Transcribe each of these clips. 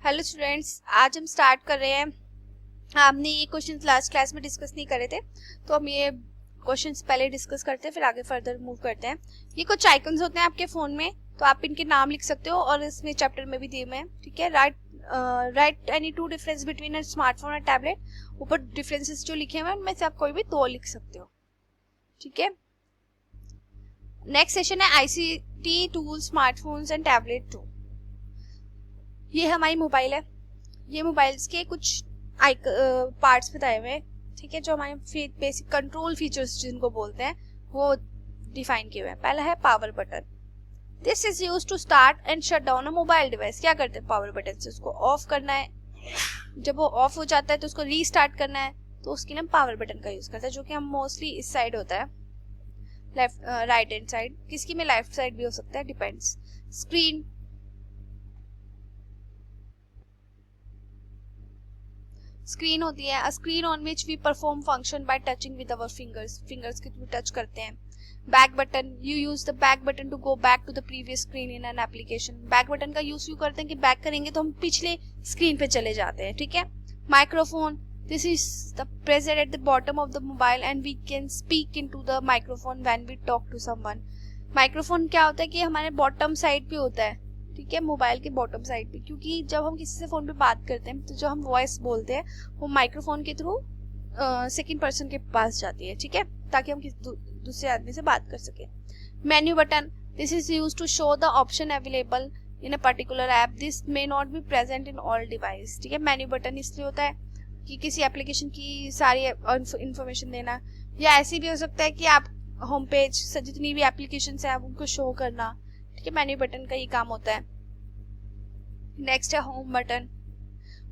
Hello students, आज हम start कर रहे हैं। हमने ये क्वेश्चन लास्ट क्लास में डिस्कस नहीं करे थे, तो हम ये क्वेश्चंस पहले डिस्कस करते हैं, फिर आगे फर्दर मूव करते हैं। ये कुछ आइकन्स होते हैं आपके फोन में, तो आप इनके नाम लिख सकते हो और इसमें चैप्टर में भी दिए हुए हैं। ठीक है, right any two difference between a smartphone और टैबलेट। ऊपर डिफरेंसेस जो लिखे हुए हैं उनमें से आप कोई भी दो लिख सकते हो। ठीक है, नेक्स्ट सेशन है ICT tool smartphones and tablet two. ये हमारी मोबाइल है। ये मोबाइल्स के कुछ पार्ट्स बताए हुए हैं। ठीक है, जो हमारे बेसिक कंट्रोल फीचर्स जिनको बोलते हैं वो डिफाइन किए हुए हैं। पहला है power button. This is used to start and shut down a mobile device. क्या करते हैं पावर बटन से? उसको ऑफ करना है, जब वो ऑफ हो जाता है तो उसको रीस्टार्ट करना है, तो उसके लिए हम पावर बटन का यूज करते हैं, जो कि हम मोस्टली इस साइड होता है, लेफ्ट राइट हैंड साइड। किसकी में लेफ्ट साइड भी हो सकता है, डिपेंड्स। स्क्रीन होती है, a screen on which we perform function by touching with our fingers के थ्रू टच करते हैं। Back button, you use the back button to go back to the previous screen in an application. Back button का use क्यों करते हैं कि back करेंगे तो हम पिछले स्क्रीन पे चले जाते हैं। ठीक है, microphone, this is the present at the bottom of the mobile and we can speak into the microphone when we talk to someone. Microphone क्या होता है कि हमारे बॉटम साइड पे होता है। ठीक है, मोबाइल के बॉटम साइड पे, क्योंकि जब हम किसी से फोन पे बात करते हैं तो जो हम वॉइस बोलते हैं वो माइक्रोफोन के थ्रू सेकंड पर्सन के पास जाती है। ठीक है, ताकि हम किसी दूसरे आदमी से बात कर सके। Menu button, this is used to show the option available in a particular app, this may not be present in all device. ठीक है, मेन्यू बटन इसलिए होता है कि किसी एप्लीकेशन की सारी इंफॉर्मेशन देना, या ऐसी भी हो सकता है कि आप होम पेज से जितनी भी एप्लीकेशन है आप उनको शो करना। ठीक है, मेन्यू बटन का ये काम होता है। नेक्स्ट है home button.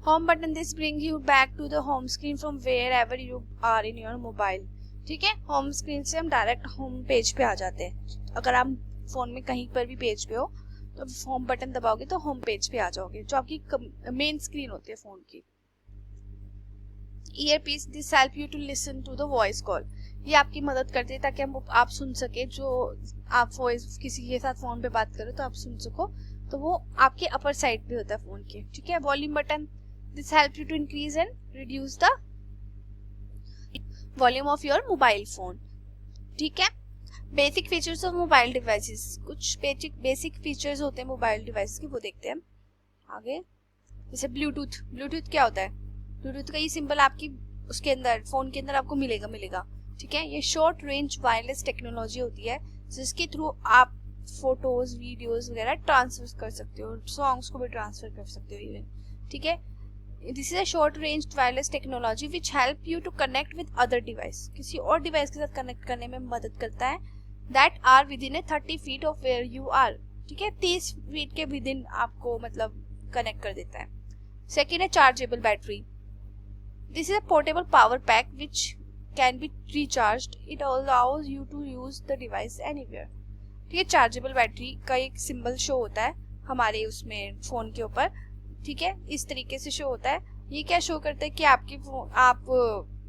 Home button, this bring you back to the home screen from wherever you are in your mobile. ठीक है, होम स्क्रीन से हम डायरेक्ट होम पेज पे आ जाते हैं। अगर आप फोन में कहीं पर भी पेज पे हो तो होम बटन दबाओगे तो होम पेज पे आ जाओगे, जो आपकी मेन स्क्रीन होती है फोन की। Earpiece, this help you to listen to the voice call. ये आपकी मदद करती है ताकि आप सुन सके, जो आप वॉइस किसी के साथ फोन पे बात करो तो आप सुन सको, तो वो आपके अपर साइड पे होता है फोन के। ठीक है, volume button, this help you to increase and reduce the volume of your mobile phone. ठीक है, basic features of mobile devices. कुछ बेसिक फीचर्स होते हैं मोबाइल डिवाइस के, वो देखते हैं आगे। जैसे ब्लूटूथ क्या होता है? ब्लूटूथ का ये सिंबल आपकी उसके अंदर फोन के अंदर आपको मिलेगा। ठीक है, ये शॉर्ट रेंज वायरलेस टेक्नोलॉजी होती है जिसके थ्रू आप फोटोज, वीडियोस वगैरह ट्रांसफर कर सकते हो, सॉन्ग्स को भी ट्रांसफर कर सकते हो इवन। ठीक है, this is a short range wireless technology which help you to connect with other device. किसी और डिवाइस के साथ कनेक्ट करने में मदद करता है, that are within 30 feet of where you are. ठीक है, 30 फीट के विद इन आपको मतलब कनेक्ट कर देता है। सेकेंड है chargeable battery. This is a portable power pack which can be recharged, it allows you to use the device anywhere. ठीक है, चार्जेबल बैटरी का एक सिंबल शो होता है हमारे उसमें फोन के ऊपर। ठीक है, इस तरीके से शो होता है। ये क्या शो करता है कि आप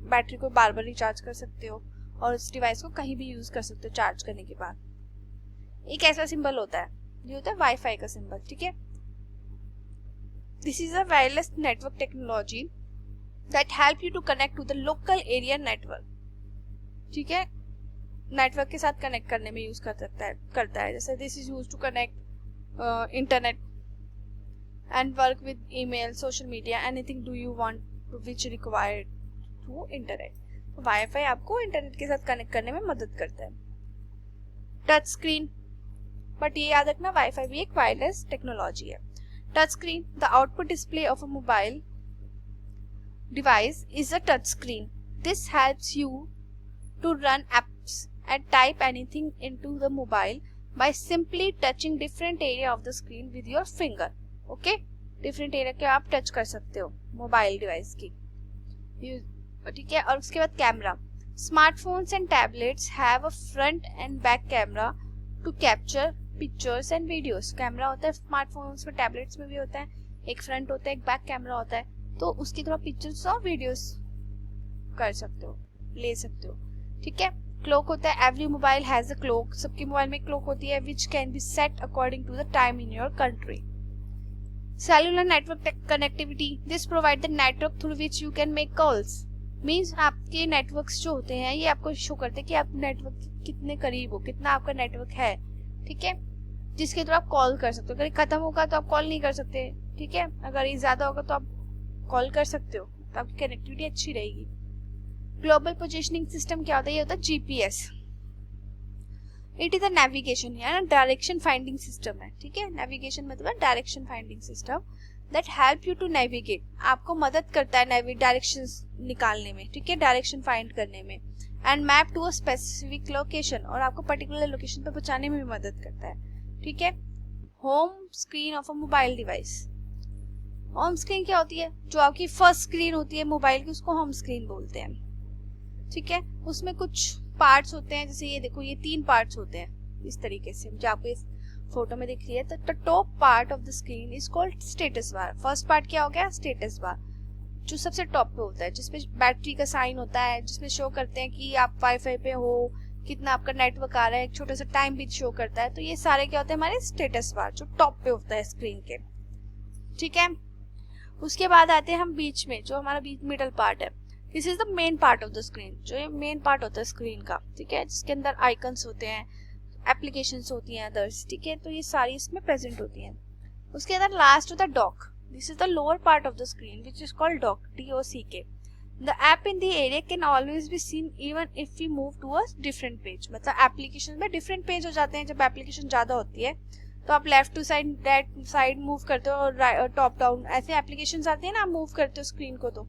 बैटरी को बार बार रिचार्ज कर सकते हो और उस डिवाइस को कहीं भी यूज कर सकते हो चार्ज करने के बाद। एक ऐसा सिंबल होता है, ये होता है वाईफाई का सिंबल। ठीक है, this is a wireless network technology that help you to connect to the local area network. ठीक है, नेटवर्क के साथ कनेक्ट करने में यूज करता है। जैसे this is use to connect internet and work with email, social media, anything do you want to which required through internet। तो वाईफाई आपको इंटरनेट के साथ कनेक्ट करने में मदद करता है। टच स्क्रीन, बट ये याद रखना वाईफाई भी एक वायरलेस टेक्नोलॉजी है। Touch screen, the output display of a mobile device is a touch screen. This helps you to run apps and type anything into the mobile by simply touching different area of the screen with your finger। Okay, different area के आप touch कर सकते हो mobile device की। ठीक है, और उसके बाद camera. Smartphones and tablets have a front and back camera to capture pictures and videos. Camera होता है स्मार्टफोन्स में, टैबलेट्स में भी होता है, एक फ्रंट होता है, एक बैक कैमरा होता है, तो उसकी थ्रू पिक्चर्स और वीडियोस कर सकते हो, ले सकते हो। ठीक है, क्लॉक होता है, every mobile has a clock. सबके मोबाइल में क्लॉक होती है which can be set according to the time in your country. Cellular network connectivity, this provide the network through which you can make calls. Means आपके networks जो होते हैं ये आपको शो करते हैं कि आप नेटवर्क कितने करीब हो, कितना आपका नेटवर्क है, ठीक है, जिसके थ्रू आप कॉल कर सकते हो। अगर खत्म होगा तो आप कॉल नहीं कर सकते, ठीक है, अगर ये ज्यादा होगा तो आप कॉल कर सकते हो, तो आपकी कनेक्टिविटी अच्छी रहेगी। ग्लोबल पोजिशनिंग सिस्टम क्या होता है? ये होता है GPS. It is a navigation या डायरेक्शन फाइंडिंग सिस्टम है, ठीक है। नेविगेशन मतलब direction finding system that help you to navigate, आपको मदद करता है डायरेक्शंस निकालने में, ठीक है, डायरेक्शन फाइंड करने में। And map to a specific location, और आपको पर्टिकुलर लोकेशन पे पहुंचाने में भी मदद करता है, ठीक है। Home screen of a mobile device, home screen क्या होती है? जो आपकी फर्स्ट स्क्रीन होती है मोबाइल की, उसको होम स्क्रीन बोलते हैं, ठीक है। उसमें कुछ पार्ट्स होते हैं, जैसे ये देखो, ये 3 पार्ट्स होते हैं इस तरीके से, जो आपको इस फोटो में दिख रही है। तो the top part of the screen is called status bar. First part क्या हो गया? स्टेटस बार, जो सबसे टॉप पे होता है, जिसपे बैटरी का साइन होता है, जिसमें शो करते हैं कि आप वाईफाई पे हो, कितना आपका नेटवर्क आ रहा है, एक छोटा सा टाइम भी शो करता है। तो ये सारे क्या होते हैं? हमारे स्टेटस बार, जो टॉप पे होता है स्क्रीन के, ठीक है। उसके बाद आते हैं हम बीच में, जो हमारा बीच मिडल पार्ट है। This is the main part of the screen, जो ये मेन पार्ट होता है स्क्रीन का, ठीक है, जिसके अंदर आइकन्स होते हैं, एप्लीकेशंस होती हैं, अदर्स, ठीक है, तो ये सारी इसमें प्रेजेंट होती हैं। उसके अंदर लास्ट होता है dock. This is the lower part of the screen which is called dock, DOCK। The app in the area can always be seen even if we move to a different page. मतलब application में different page हो जाते हैं जब application ज्यादा होती है, तो आप left to side, right side move करते हो, और टॉप डाउन ऐसे एप्लीकेशंस आती है ना, आप मूव करते हो स्क्रीन को, तो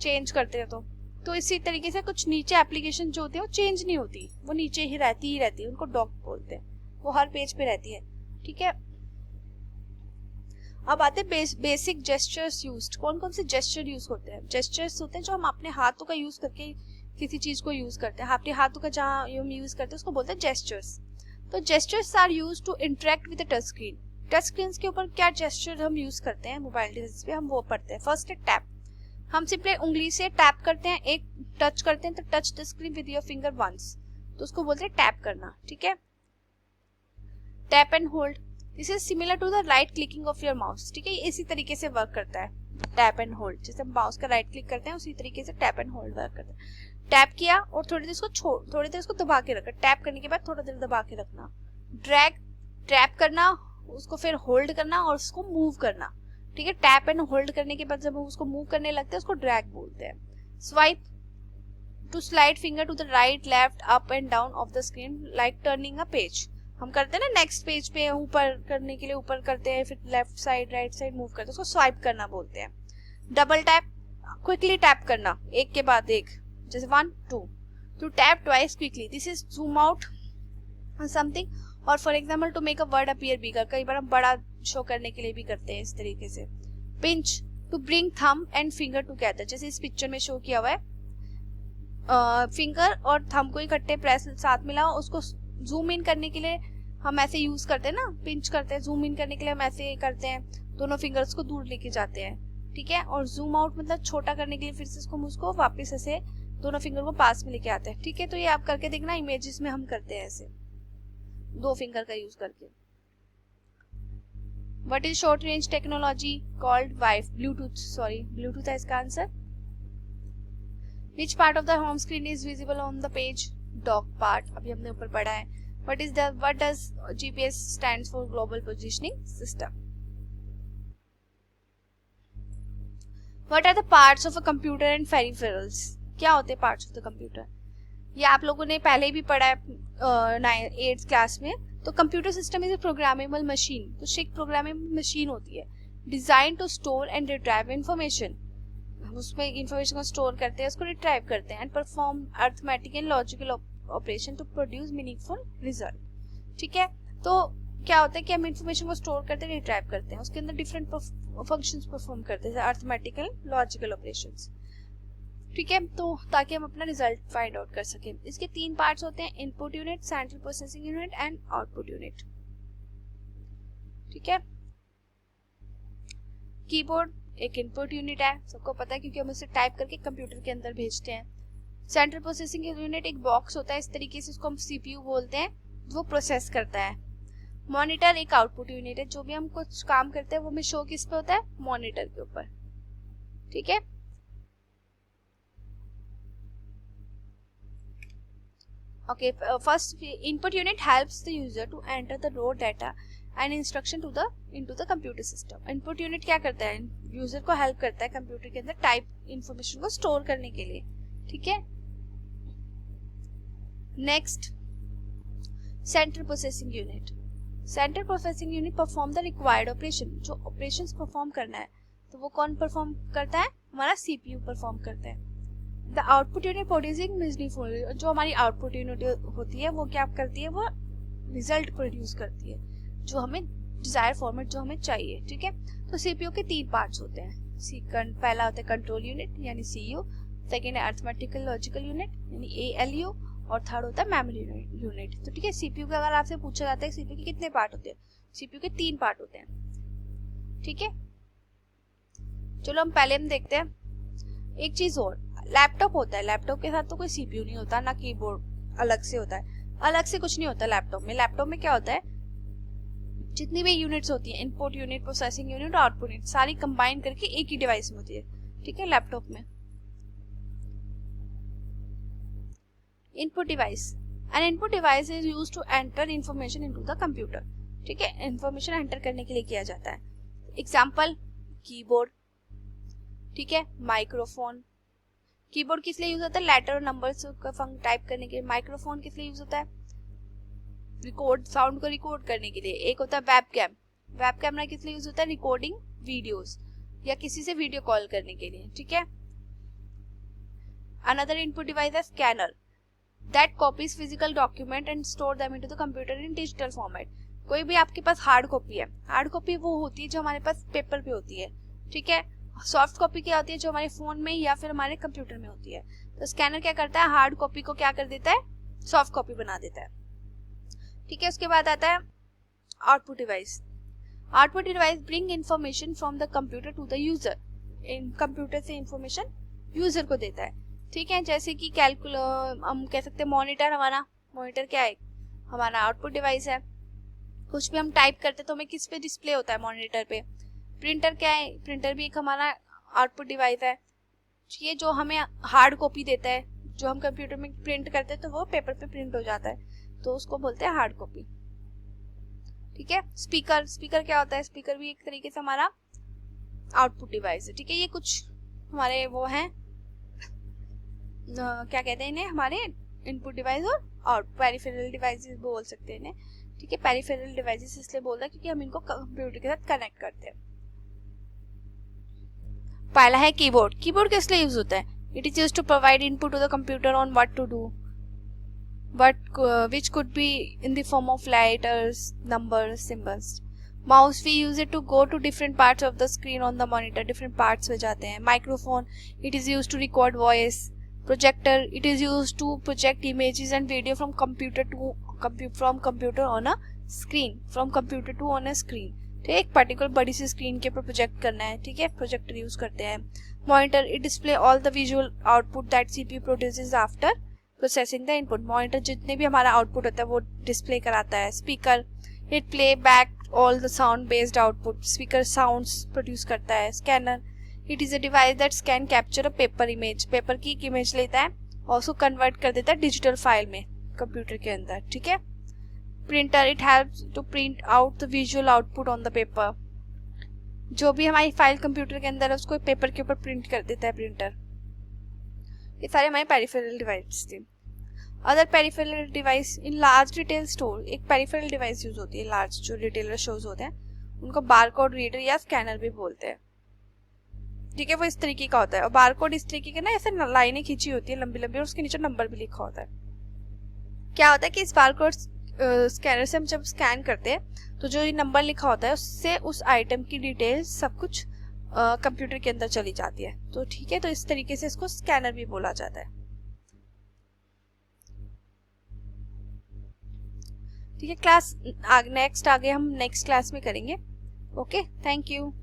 चेंज करते हो। तो इसी तरीके से कुछ नीचे एप्लीकेशन जो होती है वो चेंज नहीं होती, वो नीचे ही रहती है, उनको डॉक बोलते हैं, वो हर पेज पे रहती है, ठीक है। अब आते हैं बेसिक जेस्चर्स यूज्ड। कौन कौन से जेस्चर यूज होते हैं? जेस्चर्स होते हैं जो हम अपने हाथों का यूज करके किसी चीज को यूज करते हैं, अपने हाथों का जहाँ हम यूज करते हैं उसको बोलते हैं जेस्चर्स। तो gestures are use to interact with touch screen. Touch screen के ऊपर क्या जेस्चर हम यूज करते हैं मोबाइल डिवाइस पे, हम वो पढ़ते हैं। फर्स्ट है टैप। हम सिंपली उंगली से टैप करते हैं, एक टच करते हैं, तो touch the screen with your finger once, तो उसको बोलते हैं टैप करना, ठीक है। Tap and hold, this is similar to the right clicking of your mouse, ठीक है, इसी तरीके से वर्क करता है टैप एंड होल्ड। जैसे हम माउस का राइट क्लिक करते हैं उसी तरीके से टैप एंड होल्ड वर्क करता है। टैप किया और थोड़ी देर इसको दबा के रखना, टैप करने के बाद थोड़ा देर दबा के रखना। ड्रैग, टैप करना, उसको फिर होल्ड करना और उसको मूव करना, ठीक है। टैप एंड होल्ड करने के बाद जब हम उसको मूव करने लगते हैं उसको ड्रैग बोलते हैं। Swipe, to slide finger to the right, left, up and down of the screen like turning a page. हम करते हैं ना नेक्स्ट पेज पे, ऊपर करने के लिए ऊपर करते हैं, फिर left side right side move करते हैं, उसको स्वाइप करना बोलते हैं। डबल टैप, क्विकली टैप करना, एक के बाद एक, जैसे 1 2। To tap twice quickly, this is zoom out something, और for example to make a word appear bigger, कई बार हम बड़ा शो करने के लिए भी करते हैं इस तरीके से। Pinch, to bring thumb and finger together, जैसे इस पिक्चर में शो किया हुआ है, फिंगर और थंब को इकट्ठे प्रेस साथ मिलाओ, उसको जूम इन करने के लिए हम ऐसे यूज करते हैं ना, पिंच करते हैं, जूम इन करने के लिए हम ऐसे करते हैं, दोनों फिंगर्स को दूर लेके जाते हैं, ठीक है। और जूम आउट मतलब छोटा करने के लिए फिर से उसको वापस ऐसे दोनों फिंगर को पास में लेके आते हैं, ठीक है। तो ये आप करके देखना, इमेजेस में हम करते हैं ऐसे 2 फिंगर का यूज करके। What is short range technology? Called Bluetooth है इसका answer. Which part of the home screen is visible on the page? Dock part, अभी हमने ऊपर पढ़ा है। What does GPS stands for? Global Positioning System. What are the parts of a computer and peripherals? क्या होते हैं parts of the computer? ये आप लोगों ने पहले भी पढ़ा है 8th क्लास में। तो computer system is a programmable machine, कुछ एक प्रोग्रामेबल मशीन होती है, design to store and retrieve information, उसमें इंफॉर्मेशन को स्टोर करते हैं, उसको रिट्राइव करते हैं, and perform arithmetic and logical operation to produce meaningful result, ठीक है। तो क्या होता है कि हम इंफॉर्मेशन को स्टोर करते हैं, रिट्राइव करते हैं, उसके अंदर डिफरेंट फंक्शंस परफॉर्म करते हैं, अरिथमेटिक एंड लॉजिकल ऑपरेशंस, ठीक है। तो ताकि हम अपना रिजल्ट फाइंड आउट कर सकें। इसके 3 पार्ट्स होते हैं, input unit, central processing unit and output unit, ठीक है। कीबोर्ड एक इनपुट यूनिट है, सबको पता है क्योंकि हम उसे टाइप करके कंप्यूटर के अंदर भेजते हैं। सेंट्रल प्रोसेसिंग यूनिट एक बॉक्स होता है इस तरीके से, उसको हम CPU बोलते हैं, वो प्रोसेस करता है। मॉनिटर एक आउटपुट यूनिट है, जो भी हम कुछ काम करते हैं वो हमें शो किस पे होता है, मॉनिटर के ऊपर, ठीक है। Okay, first input unit helps the user to enter the raw data and instruction to the into the computer system. Input unit क्या करता है, यूजर को हेल्प करता है कंप्यूटर के अंदर टाइप इंफॉर्मेशन को स्टोर करने के लिए, ठीक है। Next, central processing unit. Central processing unit perform the required operation, जो ऑपरेशंस परफॉर्म करना है तो वो कौन परफॉर्म करता है, हमारा सीपीयू परफॉर्म करता है। The output unit producing meaningful, जो हमारी आउटपुट यूनिट होती है वो क्या करती है, वो रिजल्ट प्रोड्यूस करती है जो हमें डिजायर फॉर्मेट जो हमें चाहिए, ठीक है। तो सीपीयू के 3 पार्ट्स होते हैं। पहला होता है कंट्रोल यूनिट यानी सीयू, सेकेंड है अरिथमेटिकल लॉजिकल यूनिट यानी एएलयू, और थर्ड होता है मेमोरी यूनिट। तो ठीक है, सीपीयू का अगर आपसे पूछा जाता है सीपीयू के कितने पार्ट होते हैं, सीपीयू के 3 पार्ट होते हैं, ठीक है। चलो हम पहले देखते हैं एक चीज और, लैपटॉप होता है, लैपटॉप के साथ तो कोई सीपीयू नहीं होता, ना कीबोर्ड अलग से होता है, अलग से कुछ नहीं होता लैपटॉप में। लैपटॉप में क्या होता है, जितनी भी यूनिट्स होती हैं, इनपुट यूनिट, प्रोसेसिंग यूनिट और आउटपुट यूनिट, सारी कंबाइन करके एक ही डिवाइस में होती है, ठीक है, लैपटॉप में। Input device, an input device is used to enter information into the computer, ठीक है, इंफॉर्मेशन एंटर करने के लिए किया जाता है। एग्जांपल, कीबोर्ड, ठीक है, माइक्रोफोन। कीबोर्ड किस लिए यूज होता है, लेटर और नंबर्स को टाइप करने के लिए। माइक्रोफोन किस लिए यूज होता है, रिकॉर्ड, साउंड को रिकॉर्ड करने के लिए। एक होता है वेबकैम, वेब कैमरा किस लिए यूज होता है, रिकॉर्डिंग वीडियोस या किसी से वीडियो कॉल करने के लिए, ठीक है। अनदर इनपुट डिवाइस है scanner, that copies physical document and store them into the computer in digital format. कोई भी आपके पास हार्ड कॉपी है, हार्ड कॉपी वो होती है जो हमारे पास पेपर पे होती है, ठीक है। सॉफ्ट कॉपी क्या होती है, जो हमारे फोन में या फिर हमारे कंप्यूटर में होती है। तो स्कैनर क्या करता है, हार्ड कॉपी को क्या कर देता है, सॉफ्ट कॉपी बना देता है, ठीक है। उसके बाद आता है output device. Output device bring information from the computer to the user, computer से इंफॉर्मेशन यूजर को देता है, ठीक है। जैसे कि हम कह सकते हैं मॉनिटर, हमारा मॉनिटर क्या है, हमारा आउटपुट डिवाइस है। कुछ भी हम टाइप करते हैं तो हमें किस पे डिस्प्ले होता है, मॉनिटर पे। प्रिंटर क्या है, प्रिंटर भी एक हमारा आउटपुट डिवाइस है। ये जो हमें हार्ड कॉपी देता है, जो हम कंप्यूटर में प्रिंट करते हैं तो वो पेपर पे प्रिंट हो जाता है, तो उसको बोलते हैं हार्ड कॉपी, ठीक है। स्पीकर, स्पीकर क्या होता है, स्पीकर भी एक तरीके से हमारा आउटपुट डिवाइस है, ठीक है। ये कुछ हमारे वो हैं, क्या कहते हैं इन्हें, हमारे इनपुट डिवाइस और पेरिफेरल डिवाइसेस बोल सकते हैं इन्हें, ठीक है। पेरिफेरल डिवाइसेस इसलिए बोल रहा है क्योंकि हम इनको कंप्यूटर के साथ कनेक्ट करते हैं। पहला है कीबोर्ड। कीबोर्ड किस लिए यूज होता है, it is used to provide input to the computer on what to do, which could be in the form of letters, numbers, symbols. Mouse, we use it to go to different parts of the screen on the monitor, different parts में जाते हैं। Microphone, it is used to record voice. Projector, it is used to project images and video from computer on a screen, from computer to on a screen, ठीक है। एक particular बड़ी सी screen के ऊपर project करना है, ठीक है, प्रोजेक्टर यूज करते हैं। Monitor, it display all the visual output that CPU produces after processing the input. Monitor जितने भी हमारा आउटपुट होता है वो डिस्प्ले कराता है। Speaker, it play back all the sound based output, speaker sounds produce करता है। Scanner, it is a device that scan capture a paper image, paper की एक इमेज लेता है और उसको कन्वर्ट कर देता है डिजिटल फाइल में कंप्यूटर के अंदर, ठीक है। Printer, it helps to print out the visual output on the paper, जो भी हमारी फाइल कंप्यूटर के अंदर है उसको पेपर के ऊपर प्रिंट कर देता है प्रिंटर। ये सारे हमारे पेरिफेरल डिवाइस थे। Other peripheral device in large retail store, एक पेरिफेरल डिवाइस यूज होती है, लार्ज जो रिटेलर स्टोर्स होते हैं उनको बारकोड रीडर या स्कैनर भी बोलते हैं, ठीक है। वो इस तरीके का होता है और बारकोड इस तरीके के ना ऐसे लाइनें खींची होती है लंबी लंबी और उसके नीचे नंबर भी लिखा होता है। क्या होता है कि इस बारकोड स्कैनर से हम जब स्कैन करते हैं तो जो ये नंबर लिखा होता है उससे उस आइटम की डिटेल्स सब कुछ कंप्यूटर के अंदर चली जाती है, तो ठीक है। तो इस तरीके से इसको स्कैनर भी बोला जाता है, ठीक है। क्लास नेक्स्ट आगे हम नेक्स्ट क्लास में करेंगे। Okay, thank you.